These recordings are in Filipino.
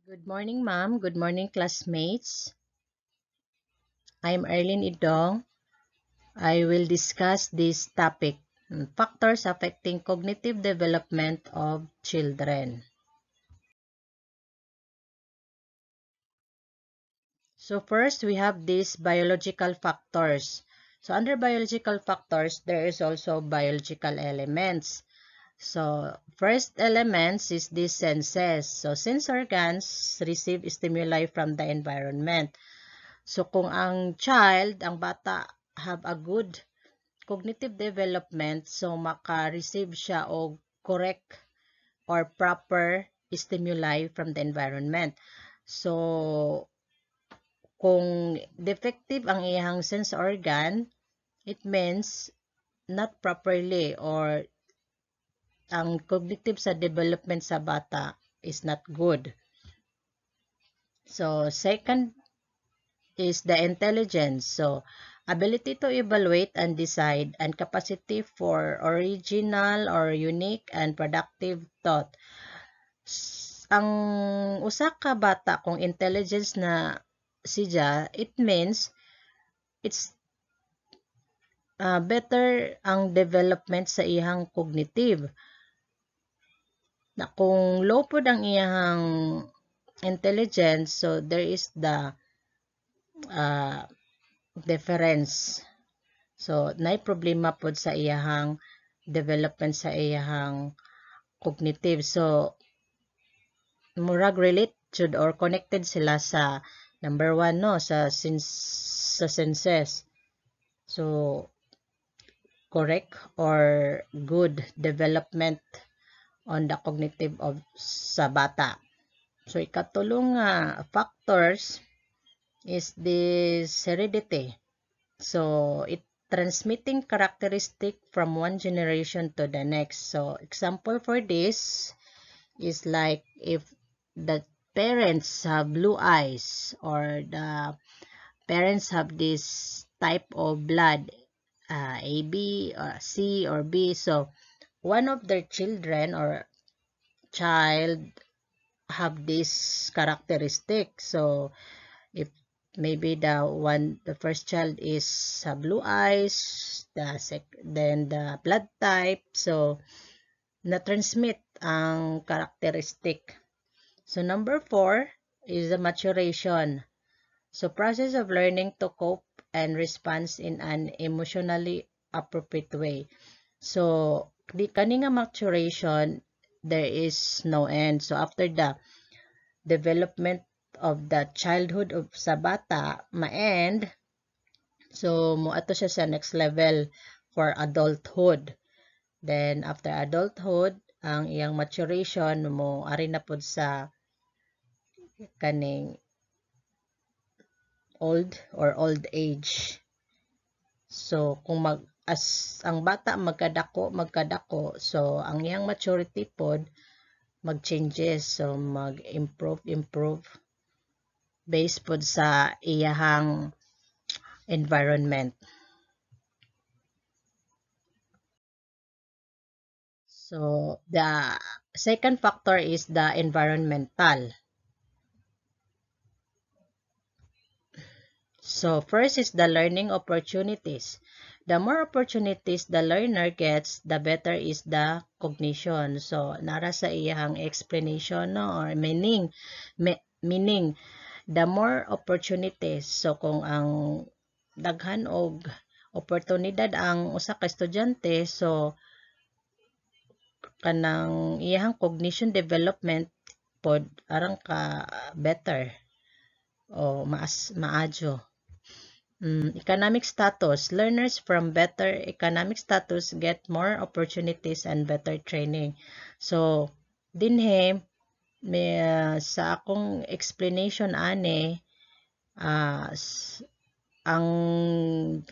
Good morning, ma'am. Good morning, classmates. I'm Erlyn Idong. I will discuss this topic, factors affecting cognitive development of children. So first, we have these biological factors. So under biological factors, there is also biological elements. So first elements is the senses. So sense organs receive stimuli from the environment. So kung ang child, ang bata have a good cognitive development, so maka-receive siya og correct or proper stimuli from the environment. So kung defective ang iyang sense organ, it means not properly or ang cognitive sa development sa bata is not good. So second is the intelligence. So, ability to evaluate and decide and capacity for original or unique and productive thought. Ang usa ka bata kung intelligence na siya, it means it's better ang development sa iyang cognitive. Na kung low pod ang iyang intelligence, so there is the difference. So, naay problema pod sa iyahang development sa iyahang cognitive. So, murag relate jud or connected sila sa number 1 no sa senses. So, correct or good development on the cognitive of sa bata. So, ikatulong factors is this heredity. So, it transmitting characteristic from one generation to the next. So, example for this is like if the parents have blue eyes or the parents have this type of blood, AB, or C, or B. So, one of their children or child have this characteristic. So, if maybe the first child is blue eyes, then the blood type, so na-transmit ang characteristic. So number 4 is the maturation. So process of learning to cope and response in an emotionally appropriate way. So di kani nga maturation, there is no end. So after the development of the childhood of sa bata ma-end, so moadto siya sa next level for adulthood. Then after adulthood, ang iyang maturation mo ari na pod sa kaning old or old age. So kung as ang bata magkadako, so ang iyang maturity pod mag-changes, so mag-improve based pod sa iyahang environment. So, the second factor is the environmental. So, first is the learning opportunities. The more opportunities the learner gets, the better is the cognition. So, nara sa iyahang explanation no, or meaning, the more opportunities. So, kung ang daghan og oportunidad ang usa ka estudyante, so kanang iyahang cognition development pod arang ka better o maadyo. Economic status. Learners from better economic status get more opportunities and better training. So, dinhe sa akong explanation ani, ang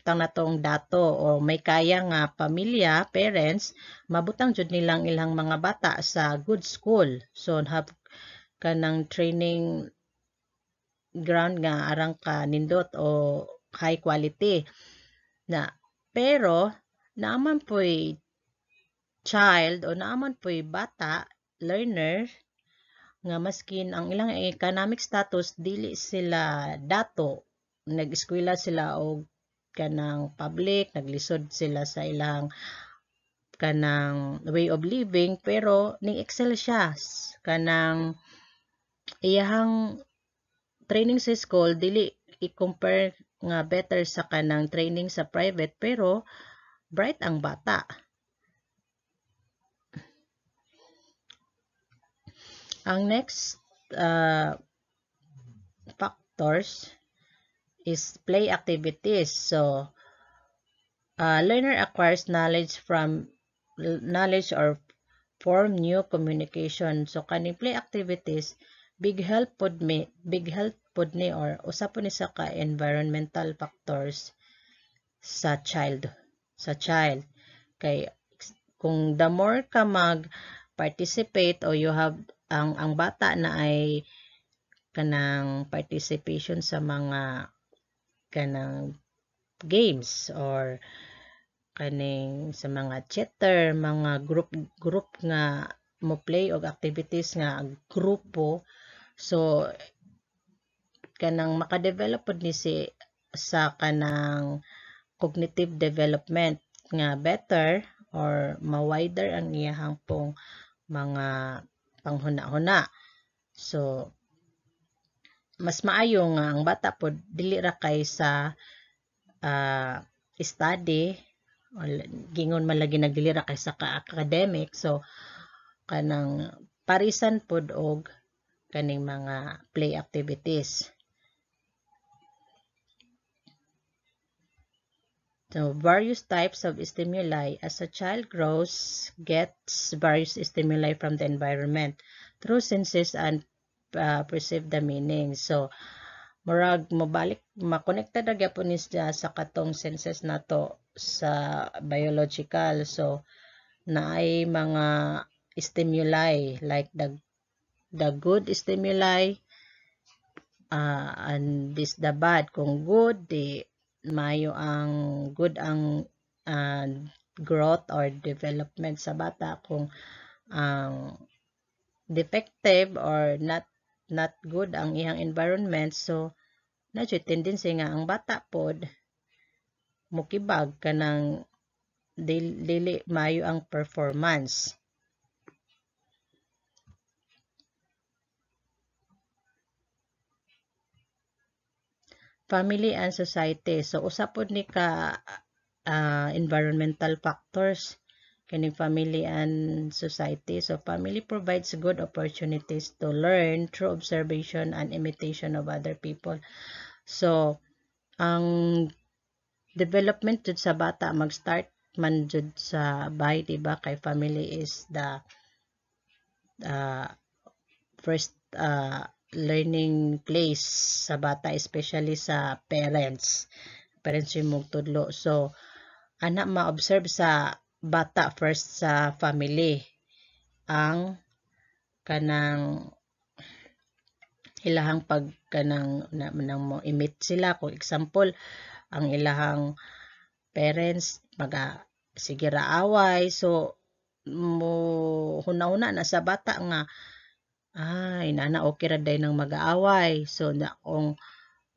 natong dato o may kaya nga pamilya, parents, mabutang jud nilang ilang mga bata sa good school. So, have kanang training ground nga arang ka nindot o high quality na, pero naaman po'y child o naaman po'y bata learner nga maskin ang ilang economic status dili sila dato, nag-eskwela sila og kanang public, naglisod sila sa ilang kanang way of living, pero ning excel siya kanang iyahang training sa school dili i-compare nga better sa kanang training sa private, pero bright ang bata. Ang next factors is play activities. So learner acquires knowledge or form new communication. So kaning play activities big help pod ni or usa po ni sa ka environmental factors sa child kay kung the more ka mag participate o you have ang bata na ay kanang participation sa mga kanang games or kaning sa mga chatter, mga group nga mo play og activities nga grupo, so kanang makadevelop pod ni sa kanang cognitive development nga better or ma-wider ang iyahang pong mga panghuna-huna. So mas maayo nga ang bata pod dili ra kay sa study o gingon man lagi nagdili ra kay sa academic, so kanang parisan pod og kaning mga play activities. So, various types of stimuli. As a child grows, gets various stimuli from the environment through senses and perceive the meaning. So, murag makonekta na gyapon niya sa katong senses nato sa biological. So, naay mga stimuli like the good stimuli and this the bad. Kung good, di mayo ang good ang growth or development sa bata. Kung defective or not good ang iyang environment, so nadyo tendency nga ang bata pod mukibag kanang dili mayo ang performance. Family and society. So usa pod ni ka environmental factors kaning family and society. So family provides good opportunities to learn through observation and imitation of other people. So ang development jud sa bata mag-start man jud sa bahay, diba? Kay family is the first learning place sa bata, especially sa parents yung magtudlo. So ana ma-observe sa bata first sa family ang kanang ilahang pag kanang mo imit sila. Kung example, ang ilahang parents sige ra away, so mo huna-huna na sa bata nga inana okay ra day nang mag-aaway. So na kung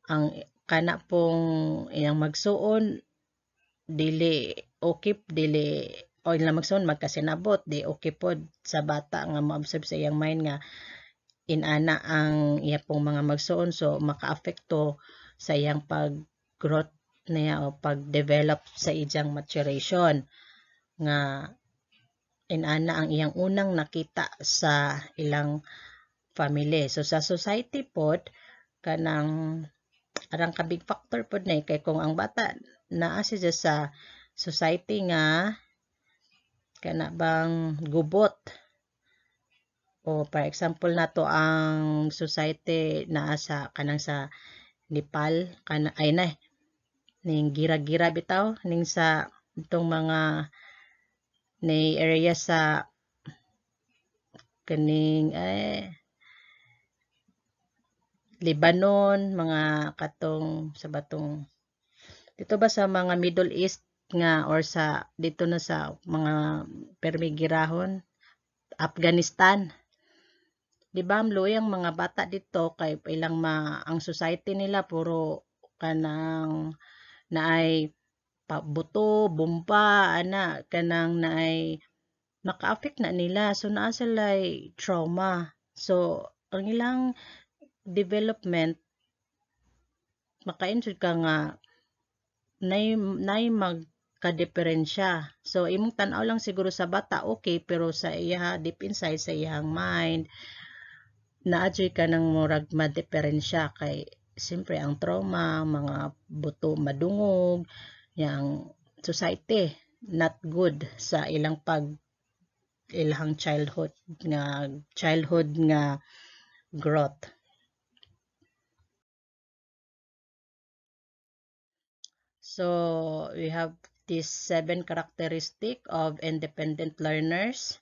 ang kana pong iyang magsuon dili okay, dili o ilang magsuon magkasinabot, di okay pod sa bata nga ma-observe sa iyang mind nga inana ang iya pong mga magsuon, so maka-apekto sa iyang pag-growth niya o pag-develop sa iyang maturation nga inana ang iyang unang nakita sa ilang family. So sa society pod kanang arang ka big factor pod na kay kung ang bata naa siya sa society nga kana bang gubot, o for example nato ang society naa sa kanang sa Nepal kana ay na ning gira-gira bitaw ning sa itong mga ni area sa kaning Lebanon, mga katong sa batong dito ba sa mga Middle East nga or sa dito na sa mga permigirahon, Afghanistan, di ba ang mga bata dito kay ilang ang society nila puro kanang naay buto, bumpa, ana kanang naay maka-affect na nila. So naa sila'y trauma. So ang ilang development maka-injure ka nga nay magka-diferensya. So imong tan-aw lang siguro sa bata okay, pero sa iya deep inside sa iyang mind naadyoy ka ng murag ma-diferensya kay siyempre ang trauma, mga buto madungog, yang society not good sa ilang ilang childhood nga growth. So we have these 7 characteristic of independent learners.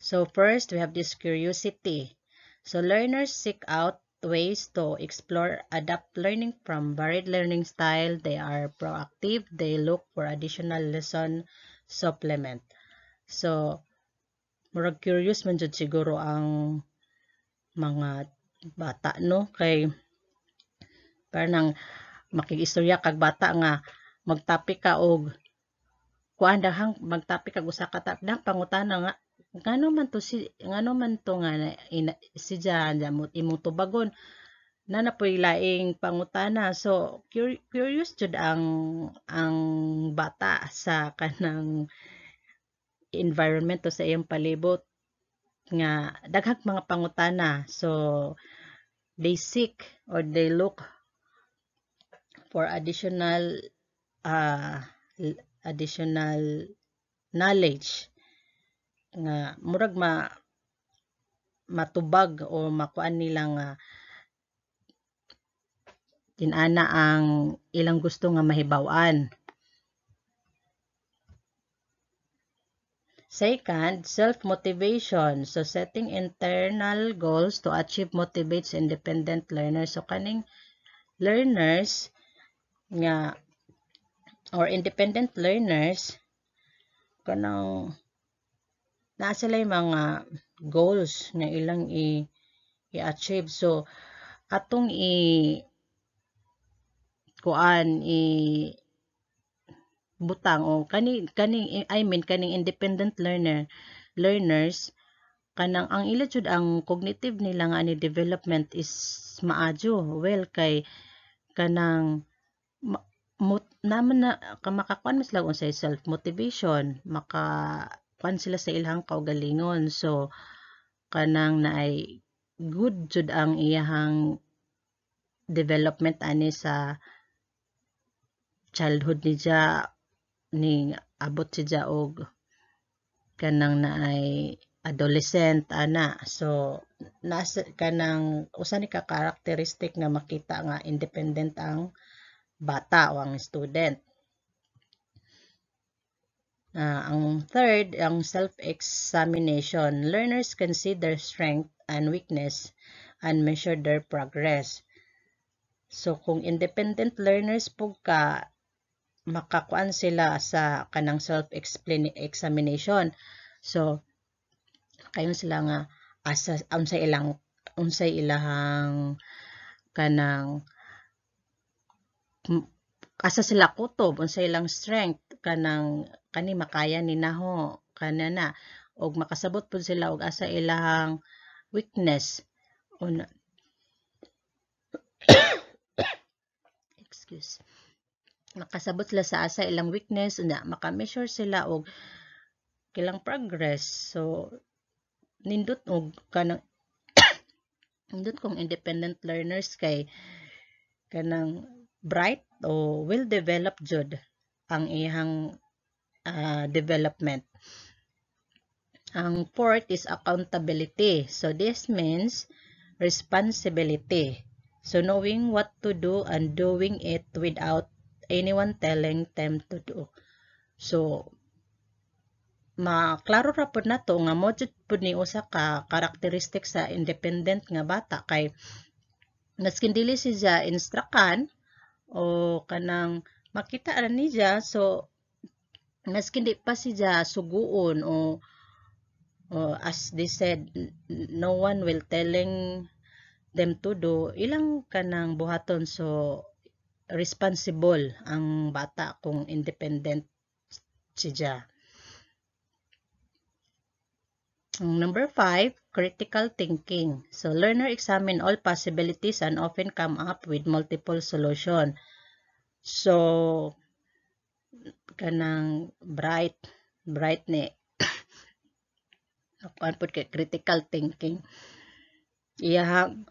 So first, we have this curiosity. So learners seek out ways to explore, adapt learning from varied learning style. They are proactive. They look for additional lesson supplement. So, murag curious man jud siguro ang mga bata, no? Kay parang makig-istorya kag bata nga magtapik ka og kuan dahang magtapik kag usa ka dang pangutana nga ngano man to nga si Jan imong tubagon na napoy laing pangutana. So curious jud ang bata sa kanang environment to sa iyang palibot nga daghang mga pangutana. So they seek or they look for additional knowledge nga murag matubag o makuan nila nga tinana ang ilang gusto nga mahibaw-an. Second, self-motivation. So setting internal goals to achieve motivates independent learners. So kaning learners nga or independent learners kanang naa sila mga goals nga ilang i-achieve. So atong butang o kaning independent learners kanang ang ila jud ang cognitive nila nga ani development is maadyo well kay kanang naman na makakuan mas lang unsay self motivation makakuan sila sa ilang kaugalingon. So kanang naay good jud ang iyahang development ani sa childhood ni abot siya og kanang naay adolescent ana. So nasa kanang usa ni ka characteristic nga makita nga independent ang bata o ang student. Ang third, ang self-examination. Learners consider strength and weakness and measure their progress. So kung independent learners po ka makakuan sila sa kanang self-examination. So kayon sila nga unsay ilahang kanang asa sila kutob unsay ilang strength kanang kani makaya ni naho kanana og makasabot pud sila og asa ilahang weakness makasabot sila sa asa ilang weakness unya maka-measure sila og kilang progress. So nindot og kanang nindot kong independent learners kay kanang bright o well developed jud ang ihang development. Ang fourth is accountability. So this means responsibility. So knowing what to do and doing it without anyone telling them to do. So maklaro ra pud nato nga mo jud pud ni usa ka karakteristik sa independent nga bata kay maskin dili siya instrukan o kanang makita ra niya. So maskin di pa siya suguon o as they said, no one will telling them to do, ilang kanang buhaton. So responsible ang bata kung independent siya. Number 5, critical thinking. So learner examine all possibilities and often come up with multiple solution. So kanang bright ni kuan pud kay critical thinking. Iyahang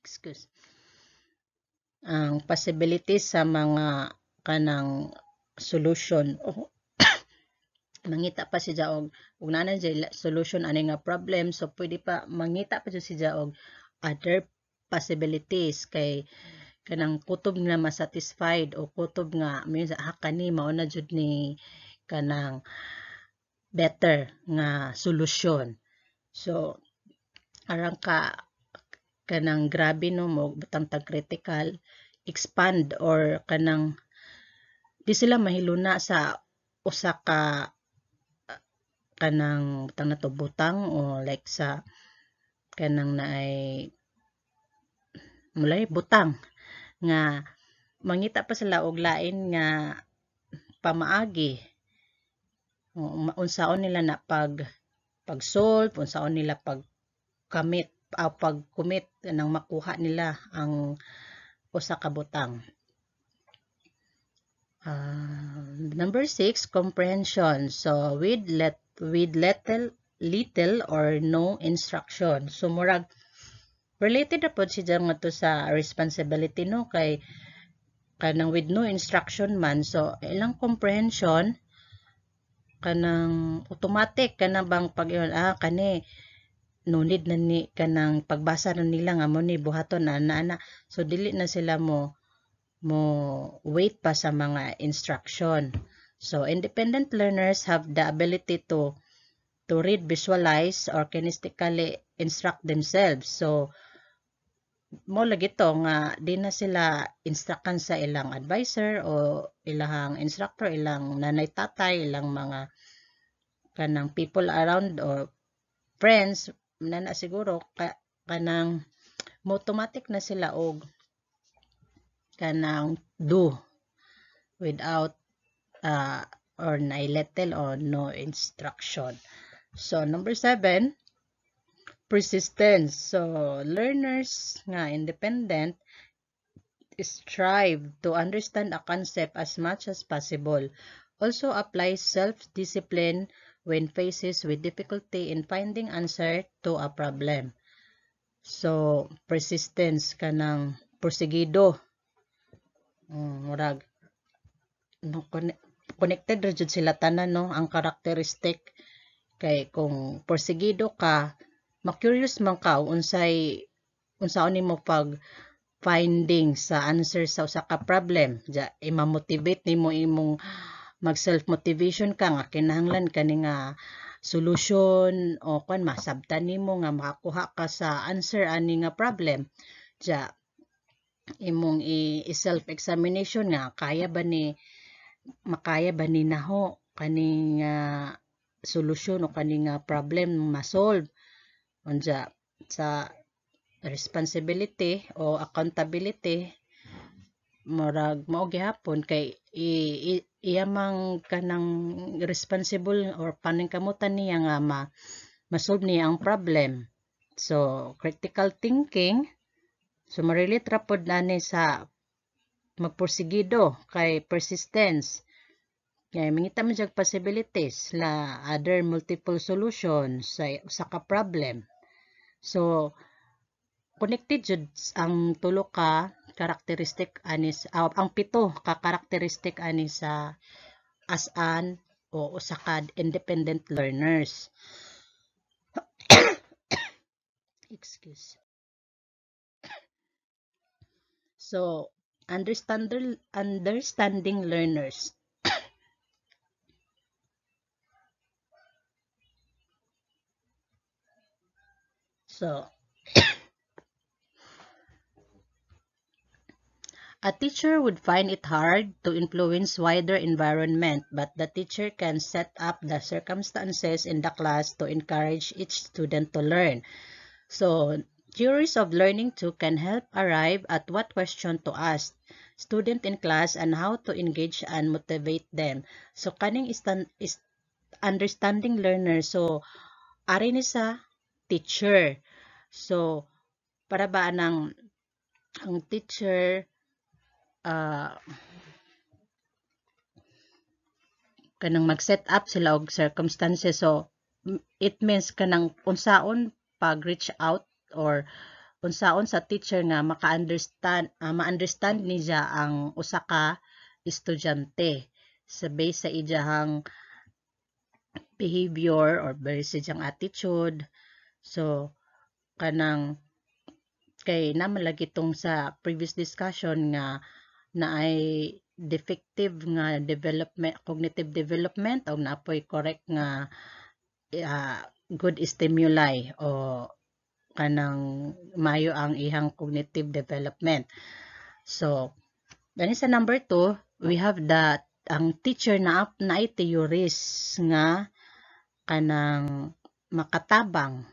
excuse. Ang possibilities sa mga kanang solution o mangita pa siya og nanan siya solution ani nga problem, so pwede pa mangita pa siya og other possibilities kay kanang kutob na masatisfied o kutob nga may kani mao na jud ni kanang better nga solusyon. So arang ka kanang grabe no mo butang tag critical expand or kanang di sila mahiluna sa usa ka kanang butang na to butang o like sa kanang naay mulay butang nga mangita pa sila og lain nga pamaagi unsaon nila na pag-solve, unsaon nila pag-commit nang makuha nila ang usa ka butang. Number 6, comprehension. So with little or no instruction. So murag related na po siya nga to sa responsibility no kay kanang with no instruction man, so ilang comprehension kanang automatic kanang bang pag kani no need na ni kanang pagbasa na nila nga mo ni buhaton na so dili na sila mo wait pa sa mga instruction. So independent learners have the ability to read, visualize, or kinesthetically instruct themselves. So mo lagi to nga di na sila instructan sa ilang advisor o ilang instructor, ilang nanay tatay, ilang mga kanang people around or friends na siguro kanang automatic na sila og kanang do without or na little or no instruction. So number 7, persistence. So learners nga independent strive to understand a concept as much as possible. Also applies self-discipline when faced with difficulty in finding answer to a problem. So persistence kanang porsigido. Murag no, connected ra jud sila tanan no ang karakteristik kay kung porsigido ka ma-curious man ka unsaon nimo pag finding sa answer sa usa ka problem ja i-motivate nimo imong mag self motivation ka nga kinahanglan kani nga solution o kun masabtan nimo nga makakuha ka sa answer ani nga problem ja imong i-self examination nga makaya ba ni naho kani nga solusyon o kani nga problem ma-solve unja sa responsibility o accountability murag mao gihapon kay iyamang kanang responsible or paningkamutan niya nga ma-solve niya ang problem. So critical thinking so ma-relate ra pod nani sa magporsigido kay persistence kay mangita man jag possibilities la other multiple solutions sa ka problem. So connected jud ang tulo ka karakteristik ani ang pito ka karakteristik ani sa as an o usa ka independent learners. Excuse. So understanding learners. So A teacher would find it hard to influence wider environment, but the teacher can set up the circumstances in the class to encourage each student to learn. So, theories of learning too can help arrive at what question to ask student in class and how to engage and motivate them. So, kaning is understanding learner. So, ari ni sa teacher. So, para ba ang teacher kanang mag-set up sila og circumstances. So, it means kanang unsaon pag reach out or unsaon sa teacher nga ma-understand niya ang usa ka estudyante sa base sa iyahang behavior or base sa iyang attitude. So, kanang kay naman lagi tong sa previous discussion nga na ay defective nga development, cognitive development o naapoy correct nga good stimuli o kanang mayo ang ihang cognitive development. So, gani sa number 2, we have that ang teacher na ay theories nga kanang makatabang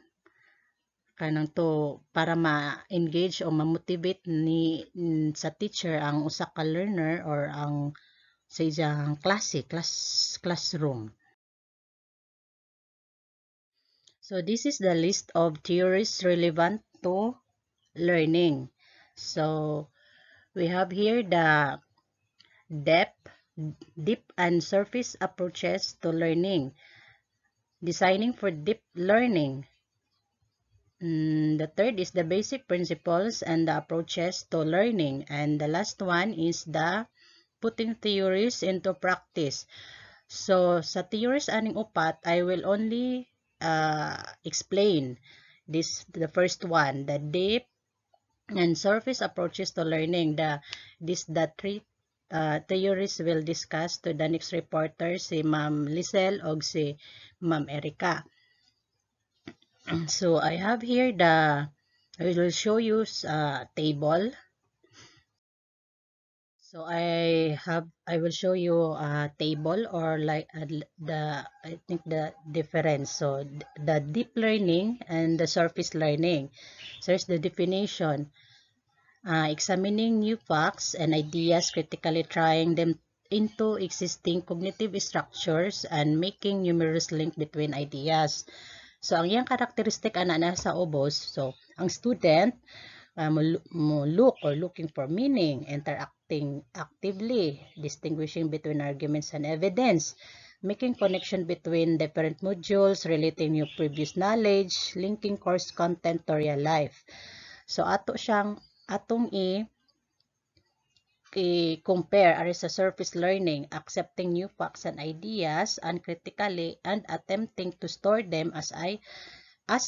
kanang to para ma-engage o ma-motivate ni sa teacher ang usa ka learner or ang sa iyang classroom. So this is the list of theories relevant to learning. So we have here the deep and surface approaches to learning. Designing for deep learning. The third is the basic principles and the approaches to learning. And the last one is the putting theories into practice. So, sa theories aning upat, I will only explain the first one, the deep and surface approaches to learning. The three theories will discuss to the next reporter, si Ma'am Lisel o si Ma'am Erica. So I have here I will show you a table. So I will show you a table or like I think the difference. So the deep learning and the surface learning. So here's the definition. Examining new facts and ideas, critically trying them into existing cognitive structures and making numerous links between ideas. So, ang iyang karakteristik ana na sa ubos, so, ang student mo look or looking for meaning, interacting actively, distinguishing between arguments and evidence, making connection between different modules, relating your previous knowledge, linking course content to real life. So, atong i-compare are sa surface learning, accepting new facts and ideas uncritically and attempting to store them as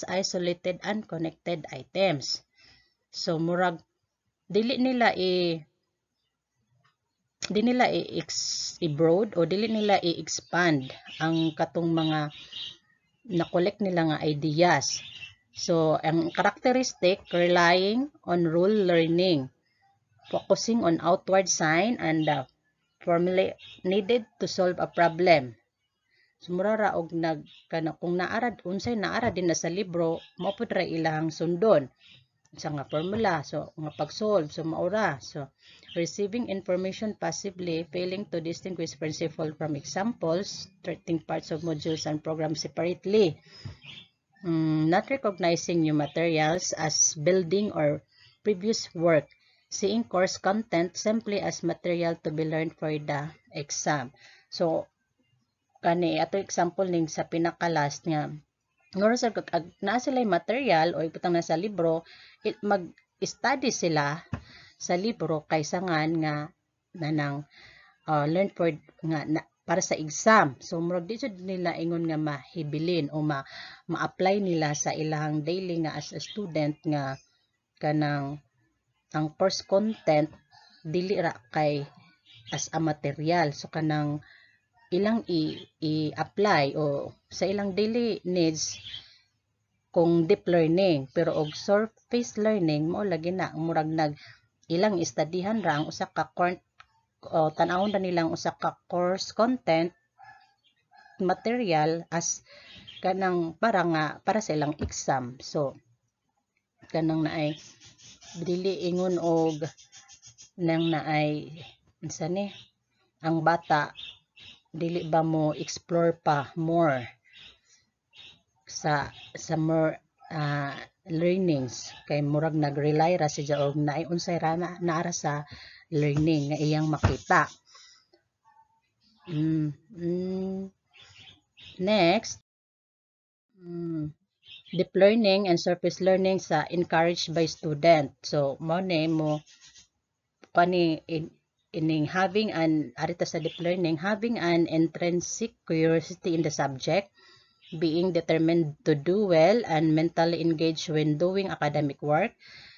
isolated and connected items. So murag dili nila i-broad o dili nila i-expand ang katong mga na-collect nila nga ideas. So ang characteristic, relying on rule learning, focusing on outward sign and the formula needed to solve a problem. So mura ra og kung unsay naara din na sa libro, mao pud ra ilang sundon sa nga formula, so nga pag-solve, so maura. So receiving information passively, failing to distinguish principle from examples, treating parts of modules and programs separately, not recognizing new materials as building or previous work, seeing course content simply as material to be learned for the exam. So, ato example ning sa pinaka-last nga, ngoro sa naa sila material o ibutang na sa libro, mag-study sila sa libro kaysa nga nanang learn for para sa exam. So, murag dito nila ingon nga mahibilin o ma-apply nila sa ilang daily nga as a student nga kanang ang course content dili ra kay as a material. So kanang ilang i-apply o sa ilang daily needs kung deep learning, pero og surface learning mo lagi na murag ilang istadihan ra ang usa ka tanawon ra nilang usa ka course content material as kanang para sa ilang exam. So kanang naay dili ingon og nang naay unsa ni ang bata dili ba mo explore pa more sa more learnings kay murag nag-rely ra siya og naay unsay ra naara sa learning nga iyang makita. Next, deep learning and surface learning sa encouraged by student. So mo kani ining having an arita sa deep learning, having an intrinsic curiosity in the subject, being determined to do well and mentally engaged when doing academic work.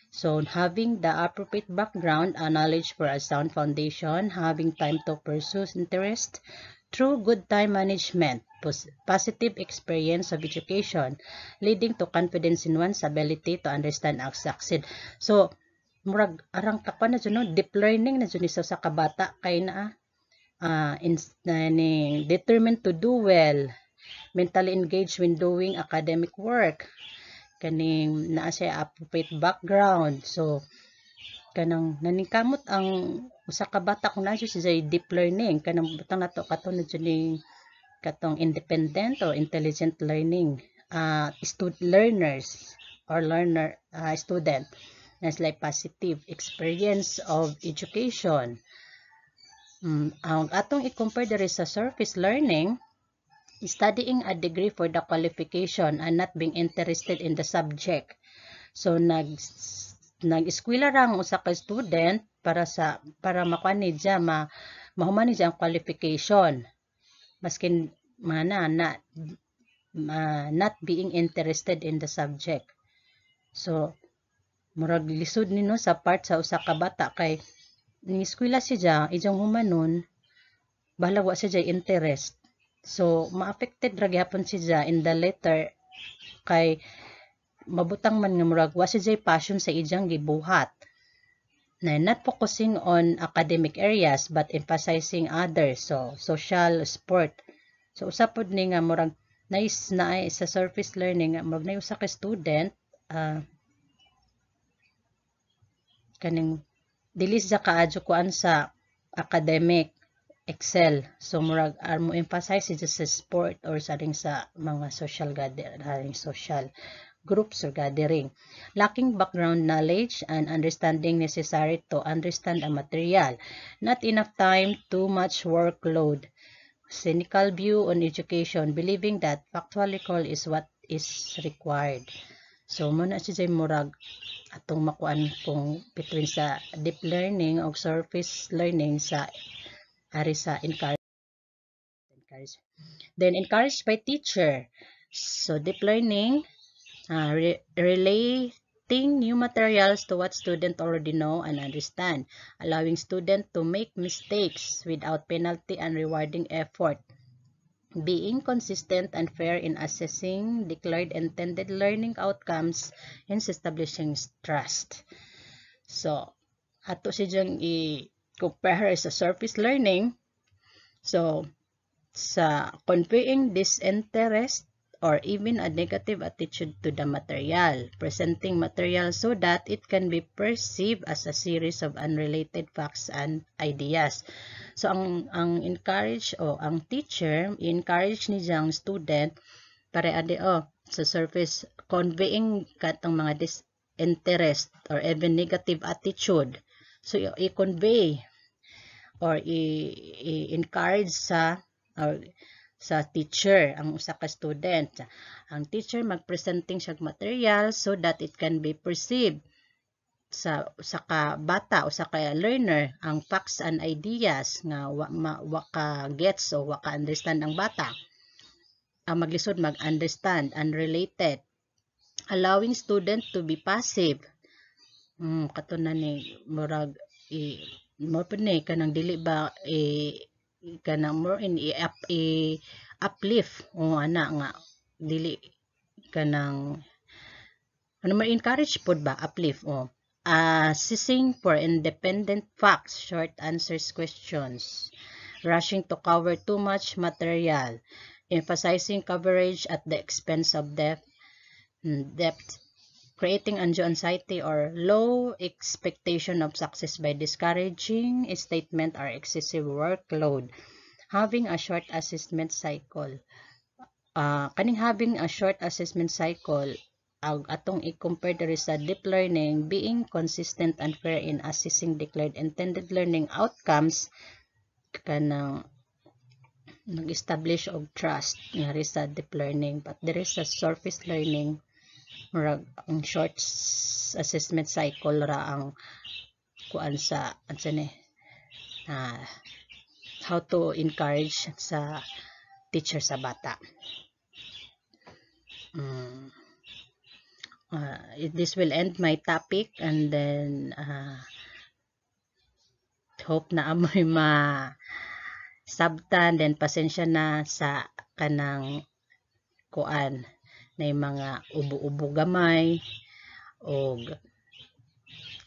So having the appropriate background and knowledge for a sound foundation, having time to pursue interest through good time management, positive experience of education, leading to confidence in one's ability to understand and succeed. So murag arang kapan na no deep learning na jud sa kabata kay determined to do well, mentally engaged when doing academic work, kaning naa siya appropriate background. So kanang naningkamot ang usa ka bata kung naa siya deep learning kanang butang nato katon ning katong independent or intelligent learning learners or student as like positive experience of education. Ang atong i-compare diri sa surface learning, studying a degree for the qualification and not being interested in the subject. So nag-eskwela ra ang usa ka student para makuha ni siya mahuman ni siya ang qualification maskin not being interested in the subject. So murag lisod nino sa part sa usa ka bata kay ni eskwela siya ijong humanon bahala wa siya interest. So ma-affected ra gyapon siya in the later kay mabutang man nga murag wa siya passion sa ijang gibuhat. Na not focusing on academic areas but emphasizing others, so social, sport. So usapod ni nga murag naay sa surface learning murag nay usa ka student kaning dili siya kaadyo kuan sa academic excel. So murag mo emphasize siya sa sport or sa mga social social groups or gathering. Lacking background knowledge and understanding necessary to understand a material. Not enough time, too much workload. Cynical view on education, believing that factual recall is what is required. So muna siya murag atong makuan kung between sa deep learning o surface learning sa encourage. Then encouraged by teacher. So deep learning, relating new materials to what students already know and understand, allowing students to make mistakes without penalty and rewarding effort, being consistent and fair in assessing declared intended learning outcomes and establishing trust. So ato siyang i-compare sa surface learning. So sa conveying disinterest or even a negative attitude to the material, presenting material so that it can be perceived as a series of unrelated facts and ideas. So ang encourage ang teacher encourage ni jang student para sa surface conveying katong mga disinterest or even negative attitude. So i-convey or i-encourage sa teacher ang usa ka student. Ang teacher magpresenting siya material so that it can be perceived sa ka bata o sa ka learner ang facts and ideas nga wa ka gets o wa ka understand ang bata. Ang maglisod mag-understand unrelated. Allowing student to be passive. Kato na ni murag mo pa ni kanang dili ba kanang more in uplift o ana nga dili kanang ano ma encourage pod ba uplift assessing for independent facts, short answers questions, rushing to cover too much material, emphasizing coverage at the expense of depth, creating undue anxiety or low expectation of success by discouraging a statement or excessive workload, having a short assessment cycle. Kaning having a short assessment cycle, atong i-compare diri sa deep learning, being consistent and fair in assessing declared intended learning outcomes, kanang nag-establish og trust nga sa deep learning. But there is a surface learning, ang short assessment cycle ra ang kuan sa how to encourage sa teacher sa bata. This will end my topic, and then hope na amoy sabtan, then pasensya na sa kanang kuan na mga ubo-ubo gamay o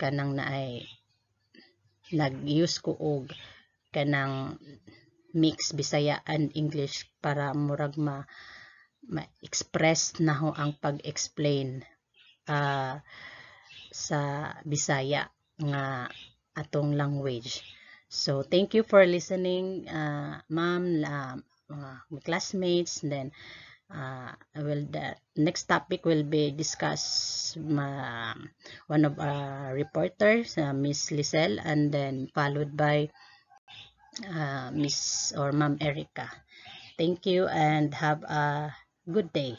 kanang naay nag-use ko og kanang mix Bisaya and English para murag ma-express na ho ang pag-explain sa Bisaya nga atong language. So thank you for listening, ma'am, my classmates. Then the next topic will be discussed one of our reporters, Miss Lisel, and then followed by Miss or Ma'am Erica. Thank you and have a good day.